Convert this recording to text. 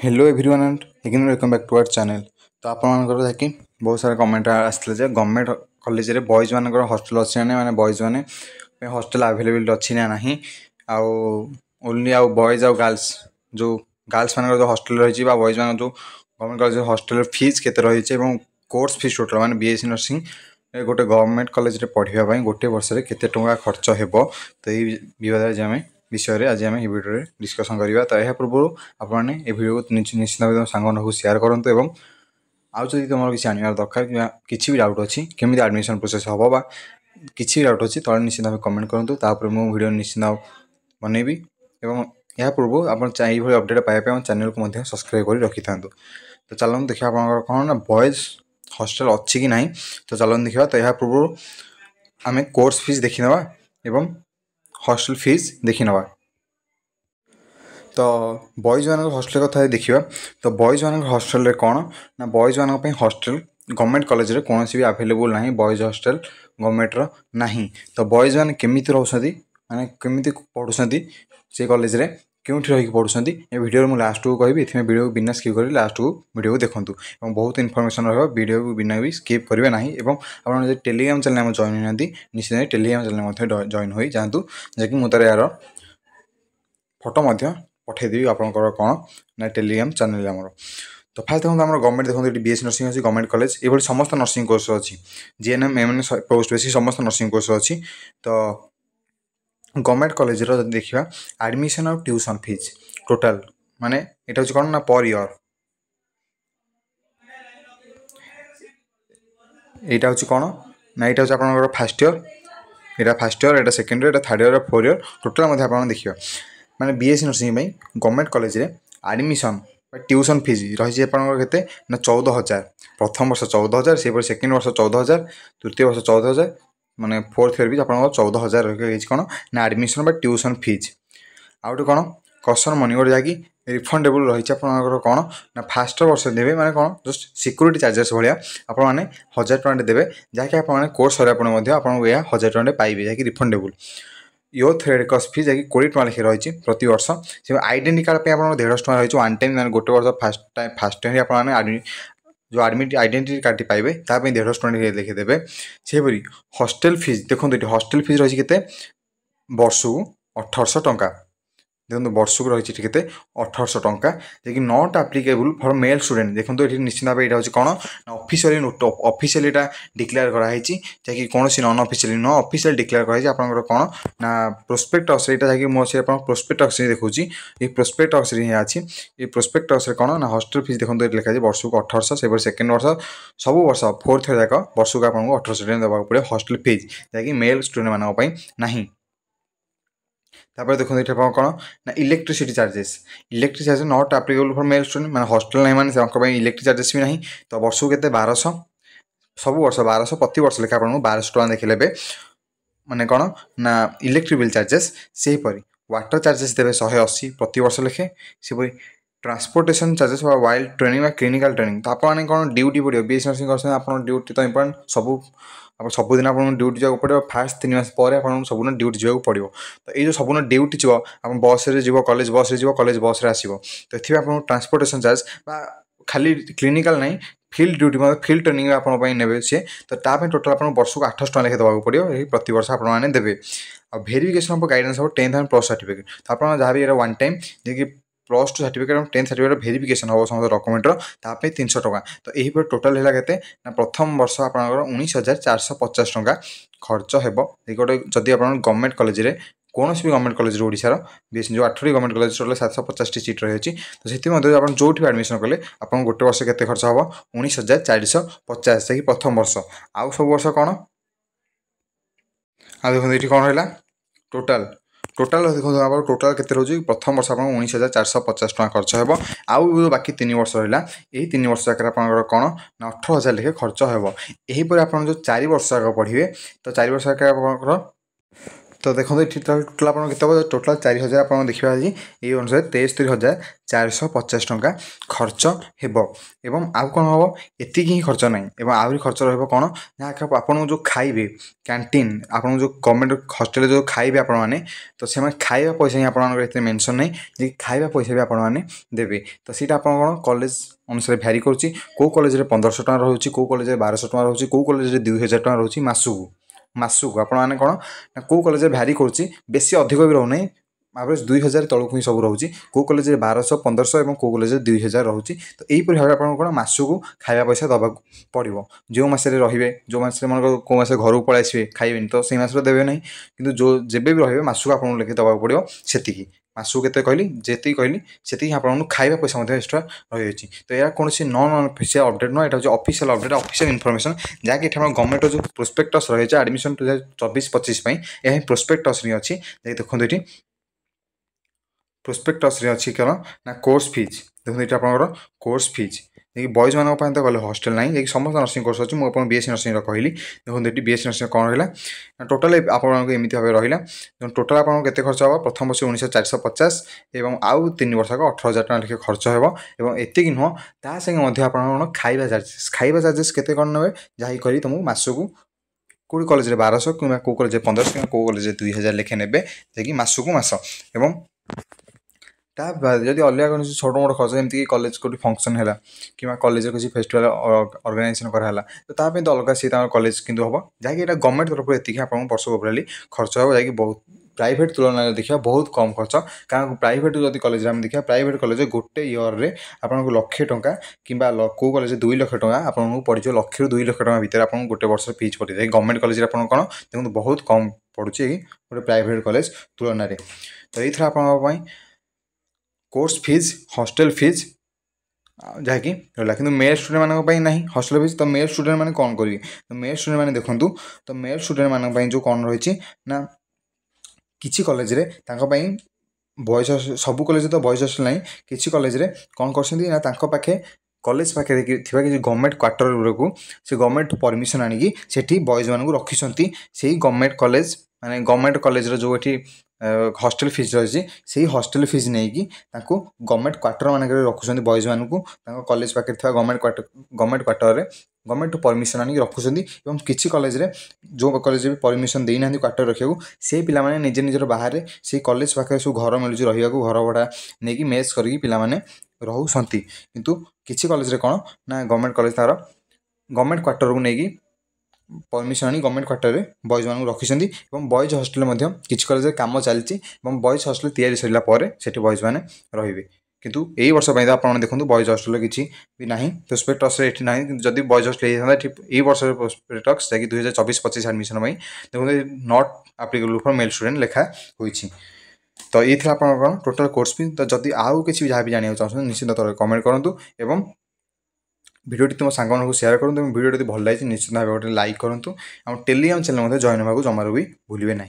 Hello everyone and again welcome back to our channel. तो आपंकर देखिए बहुत सारा कमेंट आसते गवर्नमेंट कॉलेज रे बॉयज मान हॉस्टल अच्छे ना बॉयज मैंने हॉस्टल अवेलेबल अच्छी ना नहीं आउ ओनली आउ बॉयज आउ गर्ल्स जो गर्ल्स मान जो हॉस्टल रही बॉयज मान जो गवर्नमेंट कॉलेज हॉस्टल फीस केते रही कोर्स फीस टोटल माने बीएससी नर्सिंग गोटे गवर्नमेंट कॉलेज रे पढ़ाई गोटे वर्ष में केते टंका खर्च हेबो तो ये विवाद विषय आज आम भिडियो डिस्कसन करवा। तो यह पूर्व आपने भिडियो को निश्चित भाव सांग सेयार करूँ और आउ जब तुम किसी आनवर दरकार कि भी डाउट अच्छी केमी एडमिशन प्रोसेस हम बा किसी डाउट अच्छी तले निश्चित भाव कमेंट करूँ मुझे भिडियो निश्चित भाव बनैबी और यह पूर्व आप अपडेट पाइबा चैनल को सब्सक्राइब कर रखी था। तो चलते देखा आप कौन ना बॉयज हॉस्टल अच्छी कि ना। तो चलते देखा। तो यह पूर्व आम कोर्स फीस देखी नवा एवं हॉस्टल फीस देखी नवा। तो बॉयज मान हॉस्टल कथा देखा। तो बॉयज मान हॉस्टल कौन ना बॉयज मान हॉस्टल गवर्नमेंट कॉलेज रे कौन भी अवेलेबल ना बॉयज हॉस्टल गवर्नमेंट नहीं। तो बॉयज मैंने केमी रोचे मैंने केमी पढ़ुं से कॉलेज रे क्योंठि रही पढ़ुं ये वीडियो मुझे लास्ट को कहि इतने वीडियो को बिना स्किप कर लास्ट को वीडियो को देखूँ और बहुत इनफॉरमेशन रहा वीडियो को बिना भी स्किप करेंगे ना। और आप टेलीग्राम चैनल जॉइन होना निश्चित टेलीग्राम चैनल जॉइन हो जातु जैकि मुझे यार फोटो पठेदेवी आपंकर कौन ना टेलीग्राम चैनल आमर। तो फास्ट देखो आम गवर्नमेंट देखो बीएससी नर्सिंग अच्छी गवर्नमेंट कॉलेज ये समस्त नर्सिंग कोर्स अच्छी जीएनएम एमएन पोस्ट बेसिक समस्त नर्सिंग कोर्स अच्छी। तो गवर्नमेंट कॉलेज देखा एडमिशन और ट्यूशन फीस टोटाल माने यहाँ हूँ कौन ना पर इयर यहाँ हूँ कौन ना यहाँ हूँ आप फास्ट इयर यहाँ फास्ट इयर यहाँ सेकेंड इयर यहाँ third year four year total आप देखिए माने बीएससी नर्सिंग गवर्नमेंट कॉलेज रे एडमिशन ट्यूशन फीस रही आपंकर ना 14,000 प्रथम वर्ष 14,000 से सेकेंड वर्ष 14,000 तृतीय वर्ष 14,000 माने फोर्थ इयर भी आप 14,000 रही कौन ना एडमिशन ट्यूशन फीस आउट कौन कसन मनी गोटे जहाँकि रिफंडेबल रही कौन ना फास्ट वर्ष देवे माने कौन जस्ट सिक्यूरीटी चार्जेस भाया आपने 1,000 टଙ୍କା देवे जहाँकि आपने कोर्स सर आपको यह 1,000 टଙ୍କା पाइबे जहाँकि रिफंडेबल यूथ रेड क्रॉस फी जैसे 20 टଙ୍କା लिखे रही प्रति वर्ष से आइडेंटी कार्ड पे आप 150 टଙ୍କା रही वन टाइम गोटे वर्ष फास्ट टाइम आपने जो आडमिट आइडेंटी कार्ड पाइबे ताप 150 टଙ୍କା लिखिदेवे। सेपरी हॉस्टल फीस देखो ये हॉस्टल फीस रही के वर्ष को 1,800 टଙ୍କା देखो वर्ष को रही के 1,800 टଙ୍କା जैकि not applicable for male student देखो ये निश्चित भाव यहाँ हूँ कौन ना ऑफिशियली डिक्लेयर कराई जैकि कौन नॉन ऑफिशियली न ऑफिशियल डिक्लेयर कराई आपंकर कौन ना प्रोस्पेक्टस यहाँ जैसे मुझे प्रोस्पेक्टस देखुँ ये प्रोस्पेक्टस अच्छी ये प्रोस्पेक्टस कौन ना हॉस्टल फीस देखो ये लिखा वर्ष को 1,800 से सेकेंड वर्ष सब वर्ष फोर्थ इयर जाक वर्ष को आपको 1,800 टଙ୍କା देवाक पड़े हॉस्टल फीस जैकि मेल स्टूडेंट मानी नहीं। तापर देखो ये कौन ना electricity charges not applicable for male student मैंने हॉस्टल नहीं माने इलेक्ट्रिक चार्जेस भी नहीं। तो वर्ष को केते 1,200 सब वर्ष 1,200 प्रति वर्ष लेखा आपको 1,200 टଙ୍କା देखिले माने कौन ना इलेक्ट्रिक बिल चार्जेस सेहीपरि वाटर चार्जेस देवे 180 प्रति वर्ष लेखे सेपरि transportation charges wild training clinical training. तो आपने कौन ड्यूटी पड़ो बीएससी नर्सिंग कर ड्यूटी तो इंपोर्टेंट सबुदिन आपको ड्यूटी जावाक पड़ो फास्ट 3 मास पर आप सबुदिन ड्यूटी जावाक पड़ो। तो ये सबुदिन ड्यूटी जीव आप बस रे जीव कॉलेज बस रे जीव कॉलेज बस रे आसीबो तो ये आपको ट्रांसपोर्टेशन चार्ज खाली क्लिनिकल नहीं फील्ड ड्यूटी फील्ड ट्रेनिंग आपने ने सी तो ताप टोटाल आप वर्ष को 800 टଙ୍କା लेखे देवाक पड़ो यही प्रति वर्ष आपने देवे। और भेरिफिकेशन ऑफ गाइडेंस हम 10th एंड प्लस सर्टिफिकेट तो आप जहाँ भी वन टाइम जी plus 2 certificate 10th certificate verification हम समस्त डॉक्यूमेंटर ताप 300 टଙ୍କା। तो यही टोटाल है के प्रथम वर्ष आप 19,450 टଙ୍କା खर्च हो गोटे जदि आप गवर्नमेंट कॉलेज रे कौन भी गवर्नमेंट कॉलेज ओडिशार बीएससी जो 8टी गवर्नमेंट कॉलेज टोटल 750 सीट रही है। तो से जो भी एडमिशन कले आप गोटे वर्ष के खर्च हम 19,450 जैक प्रथम वर्ष आउ सब वर्ष कौन आ देखो ये कौन रहा टोटाल टोटाल देखो आप टोटाल के रोज प्रथम वर्ष आप 19,450 टଙ୍କା खर्च हो आउ बाकी 3 वर्ष रहा यही 3 वर्ष जाकर आप कौन ना 18,000 लेखे खर्च हो यहीपर आप जो 4 वर्ष जाक पढ़े तो 4 वर्ष तो देखो ये टोटाल आप टोटाल 4000 आप देखा आज ये अनुसार 73,450 टंका खर्च हेब एवं आउ कौन हम एति ही खर्च ना एवं आहरी खर्च रहा कौन ना आपन जो खाइबे कैंटीन आपन जो गवर्नमेंट हॉस्टल जो खाइबे आपण मैंने तो से खाଇବା पैसा ही आप मेनसन नहीं जे खाଇବା पैसा भी आपण मैंने देवे तो सीटा आप कौन कॉलेज अनुसार भैरी करुच्ची कौ कॉलेज 1500 टका रोचे कौ कॉलेज 1200 टका रोचे कौ कॉलेज 2000 टका रोचे मासुक आपण मैंने कौन ना कौ कॉलेज भैरी करुच्ची बेसी अधिक भी रोना एवरेज 2000 तलक ही सब रोचे कौ कॉलेज 1200 1500 और कौ कॉलेज 2000 रोचे तो यहीपरि भाव आप कौन मासुक खाଇବା पैसा दबा पड़ो जो मसरे रे जो मसरे मन कौ मस घर को पलि आसवे खाइबेनि तो से मसरे देवे ना कि जो जेबे भी रे मासुक आपको लेखे दबा पड़ो से मासुक के कहली जी कहली से आपको खाଇବା पैसा एक्सट्रा रही तो यह कौन नन ऑफिशियल अपडेट नुह यहाँ ऑफिशियल अपडेट ऑफिशियल इनफॉरमेशन जहाँकि गवर्नमेंट जो प्रोस्पेक्टस रही है एडमिशन 2024-25 यह प्रोस्पेक्टस अच्छी देखो ये प्रोस्पेक्टस अच्छी क्या ना कोर्स फीज देखो ये आप कोर्स फीज देखिए बॉयज मान तो गले हॉस्टल ना देखिए समस्त नर्सिंग कोर्स अच्छी मुझे बीएससी नर्सिंग कहली देखो ये बीएससी नर्सिंग कौन रहा टोटाल आपमती भाव रहा टोटाल आप खर्च हे प्रथम वर्ष 19,450 और आउ 3 वर्ष 18,000 टका लेखे खर्च हो एतिक नुह ता संगे आप खाଇବା चार्जेस केते कौन ने जहाँ करी तुमको मासक कौ कॉलेज 1200 कि कौ कॉलेज 1500 कि कौ कॉलेज 2000 लेखे ने जैक मासक मास एवं जदि अलग कौन छोट मोट खर्च जमीक कॉलेज कोई फंक्शन है कि कॉलेज किसी फेस्टिवल ऑर्गेनाइजेशन कराला तो ताप तो अलग सी कॉलेज कि हम जहाँकि गवर्नमेंट तरफ ये आप वर्ष ओवरअली खर्च हो जैक बहुत प्राइवेट तुलन देखा बहुत कम खर्च कारण प्राइवेट जब कॉलेज आम देखा प्राइवेट कॉलेज गोटे इयर में आपको 1,00,000 टंका कि कौ कॉलेज 2,00,000 टंका आपको पड़ 1,00,000 ରୁ 2,00,000 टंका भितर आप गोटे वर्ष फीज पड़ जाए गवर्नमेंट कॉलेज कौन देखो बहुत कम पड़ुचे गोटे प्राइवेट कॉलेज तुलन तो ये आप कोर्स फीज हॉस्टल फीज जहाँकि रहा कि मेल स्टूडेंट मानी ना हॉस्टल फीज तो मेल स्टूडेंट मैंने कौन करेंगे तो मेल स्टूडेंट मैंने देखूँ तो मेल स्टूडेंट मानी जो कौन रही ना किसी कॉलेज रे बॉयज सब कॉलेज तो बॉयज हॉस्टल ना किसी कॉलेज रे कौन कर पाखे कॉलेज पाखे थी गवर्नमेंट क्वार्टर को से गवर्नमेंट परमिशन आनिकी सेठी बॉयज मान रखी से गवर्नमेंट कॉलेज माने गवर्नमेंट कॉलेज जो ये हॉस्टल फीस रही से हॉस्टल फीस नहीं कि गवर्नमेंट क्वार्टर मान रखुच्च बॉयज मान को कॉलेज पाखे गवर्नमेंट क्वार्टर में गवर्नमेंट परमिशन आनिक रखुच्च किसी कॉलेज रे जो कॉलेज परमिशन देना क्वार्टर रखा से पिला माने निजे निजर बाहर से कॉलेज पाखे सब घर मिलूँ रहा घर भड़ा नहीं मेस करके पिला माने रोचंती किंतु किसी कॉलेज रे कौन ना गवर्नमेंट कॉलेज तार गवर्नमेंट क्वार्टर को लेकिन परमिशन आनी गवर्नमेंट क्वार्टर में बॉयज मान रखी बॉयज हॉस्टल किसी कॉलेज कम चलती बॉयज हॉस्टल तैयारी सरला से बॉयज मैंने रे किंतु यही वर्ष तो आप देखो बॉयज हॉस्टल किसी भी ना प्रोस्पेक्टस ये ना जब बॉयज हॉस्टल यही वर्ष प्रोस्पेक्टस जैक 2024-25 एडमिशन देखो not applicable for male student लिखा होती तो ये आप टोटाल कोर्स फी तो जदि आउ किसी जहाँ भी जानना चाहते निश्चित तौर कमेंट करूँ एवं भिडियो तुम सांग सेयार करूँ भिडियो भल लगी निश्चित भाव गोटे लाइक करूँ और टेलीग्राम चैनल जॉइन होगा जमार भी भूलें ना।